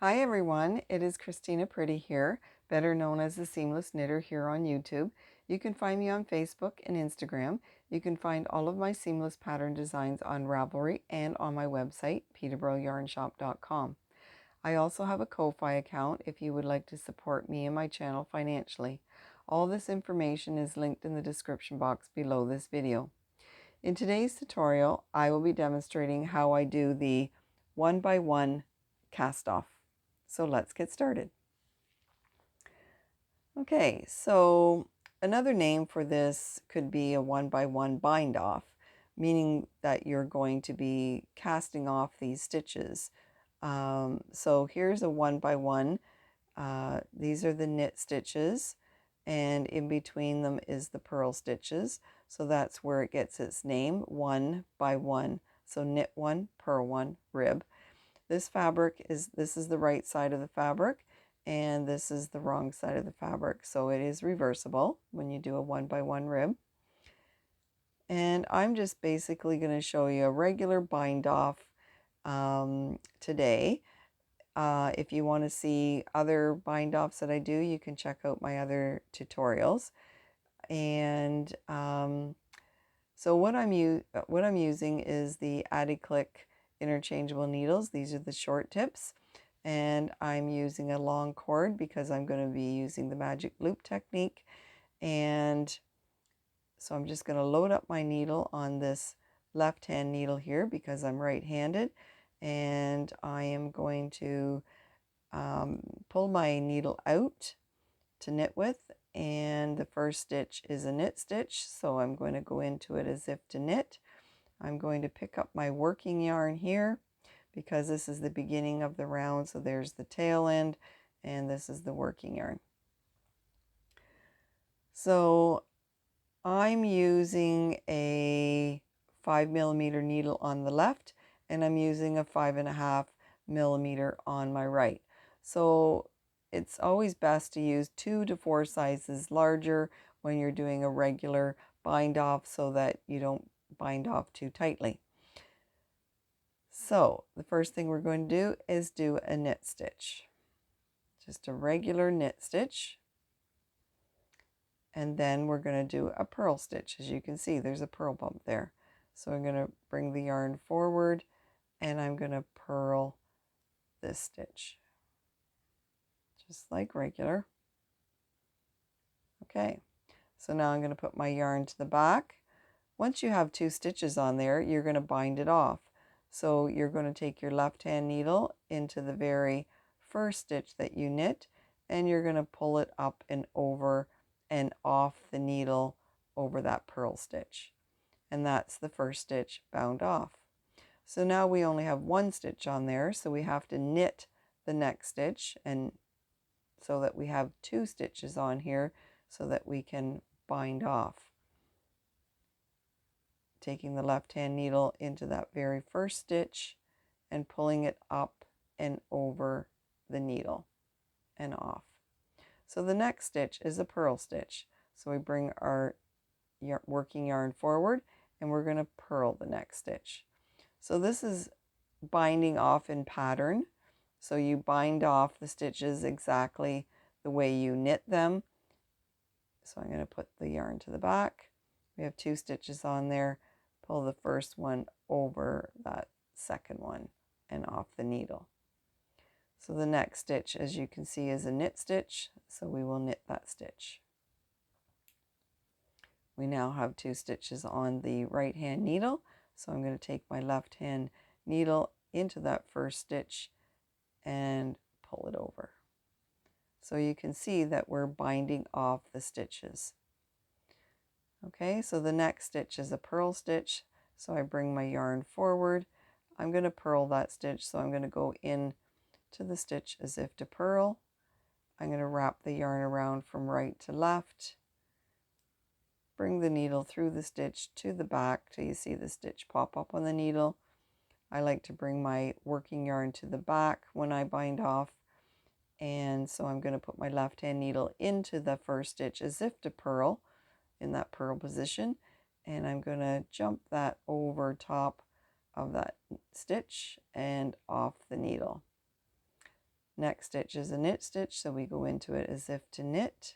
Hi everyone, it is Christina Pridie here, better known as the Seamless Knitter here on YouTube. You can find me on Facebook and Instagram. You can find all of my seamless pattern designs on Ravelry and on my website, ptboyarnshop.com. I also have a Ko-Fi account if you would like to support me and my channel financially. All this information is linked in the description box below this video. In today's tutorial, I will be demonstrating how I do the 1x1 cast off. So let's get started. Okay, so another name for this could be a 1x1 bind off, meaning that you're going to be casting off these stitches. So here's a 1x1. These are the knit stitches, and in between them is the purl stitches. So that's where it gets its name, 1x1. So knit 1, purl 1, rib. This is the right side of the fabric, and this is the wrong side of the fabric. So it is reversible when you do a 1x1 rib. And I'm just basically going to show you a regular bind off today. If you want to see other bind offs that I do, you can check out my other tutorials. And so what I'm using is the Addi Click interchangeable needles. These are the short tips, and I'm using a long cord because I'm going to be using the magic loop technique. And so I'm just going to load up my needle on this left hand needle here because I'm right-handed, and I am going to pull my needle out to knit with, and the first stitch is a knit stitch, so I'm going to go into it as if to knit. I'm going to pick up my working yarn here because this is the beginning of the round, so there's the tail end and this is the working yarn. So I'm using a 5mm needle on the left, and I'm using a 5.5mm on my right. So it's always best to use 2 to 4 sizes larger when you're doing a regular bind off so that you don't bind off too tightly. So the first thing we're going to do is do a knit stitch. Just a regular knit stitch. And then we're going to do a purl stitch. As you can see, there's a purl bump there. So I'm going to bring the yarn forward and I'm going to purl this stitch. Just like regular. Okay, so now I'm going to put my yarn to the back. Once you have 2 stitches on there, you're going to bind it off. So you're going to take your left hand needle into the very first stitch that you knit, and you're going to pull it up and over and off the needle over that purl stitch. And that's the first stitch bound off. So now we only have 1 stitch on there, so we have to knit the next stitch, and so that we have 2 stitches on here so that we can bind off. Taking the left hand needle into that very first stitch and pulling it up and over the needle and off. So the next stitch is a purl stitch. So we bring our working yarn forward and we're going to purl the next stitch. So this is binding off in pattern. So you bind off the stitches exactly the way you knit them. So I'm going to put the yarn to the back. We have 2 stitches on there. Pull the first one over that second one and off the needle. So the next stitch, as you can see, is a knit stitch, so we will knit that stitch. We now have 2 stitches on the right hand needle, so I'm going to take my left hand needle into that first stitch and pull it over. So you can see that we're binding off the stitches. Okay, so the next stitch is a purl stitch. So I bring my yarn forward. I'm going to purl that stitch, so I'm going to go in to the stitch as if to purl. I'm going to wrap the yarn around from right to left. Bring the needle through the stitch to the back till you see the stitch pop up on the needle. I like to bring my working yarn to the back when I bind off. And so I'm going to put my left hand needle into the first stitch as if to purl, in that purl position, and I'm going to jump that over top of that stitch and off the needle. Next stitch is a knit stitch, so we go into it as if to knit,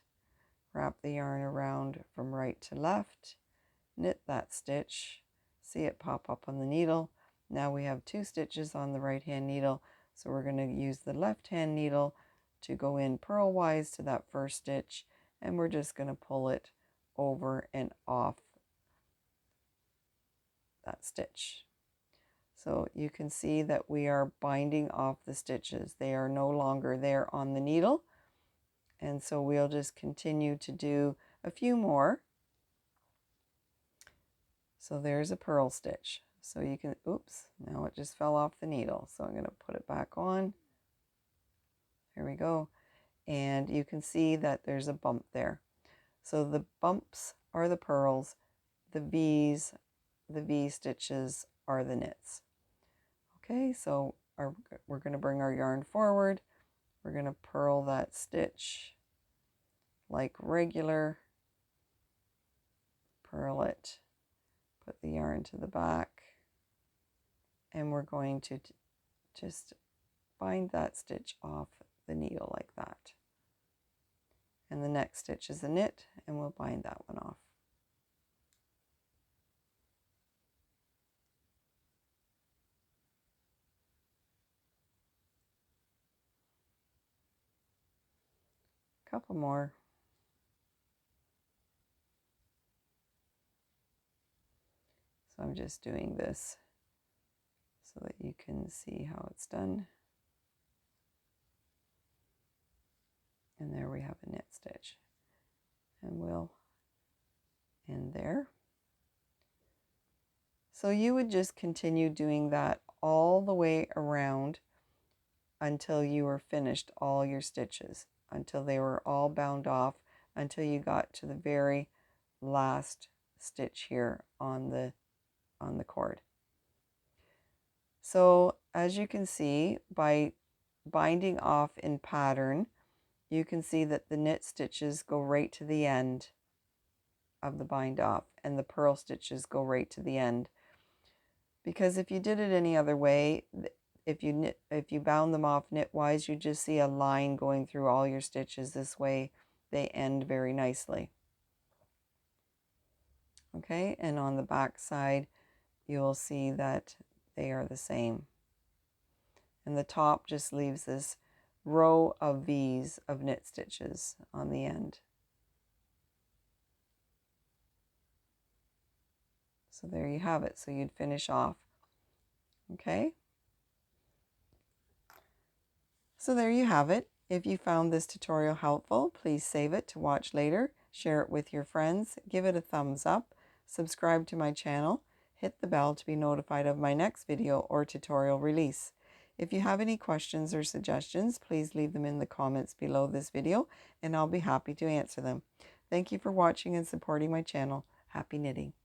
wrap the yarn around from right to left, knit that stitch, see it pop up on the needle. Now we have 2 stitches on the right hand needle, so we're going to use the left hand needle to go in purlwise to that first stitch, and we're just going to pull it over and off that stitch. So you can see that we are binding off the stitches. They are no longer there on the needle, and so we'll just continue to do a few more. So there's a purl stitch. So you can, oops, now it just fell off the needle. So I'm going to put it back on. There we go. And you can see that there's a bump there. So the bumps are the purls, the V's, the V stitches are the knits. Okay, so we're going to bring our yarn forward. We're going to purl that stitch like regular, purl it, put the yarn to the back, and we're going to just bind that stitch off the needle like that. And the next stitch is a knit, and we'll bind that one off. Couple more. So I'm just doing this so that you can see how it's done. And there we have a knit stitch. And we'll end there. So you would just continue doing that all the way around until you were finished all your stitches, until they were all bound off, until you got to the very last stitch here on the cord. So as you can see, by binding off in pattern, you can see that the knit stitches go right to the end of the bind off, and the purl stitches go right to the end. Because if you did it any other way, if you bound them off knitwise, you just see a line going through all your stitches. This way they end very nicely. Okay, and on the back side you'll see that they are the same. And the top just leaves this row of V's of knit stitches on the end. So there you have it. So you'd finish off. Okay. So there you have it. If you found this tutorial helpful, please save it to watch later, share it with your friends, give it a thumbs up, subscribe to my channel, hit the bell to be notified of my next video or tutorial release. If you have any questions or suggestions, please leave them in the comments below this video and I'll be happy to answer them. Thank you for watching and supporting my channel. Happy knitting!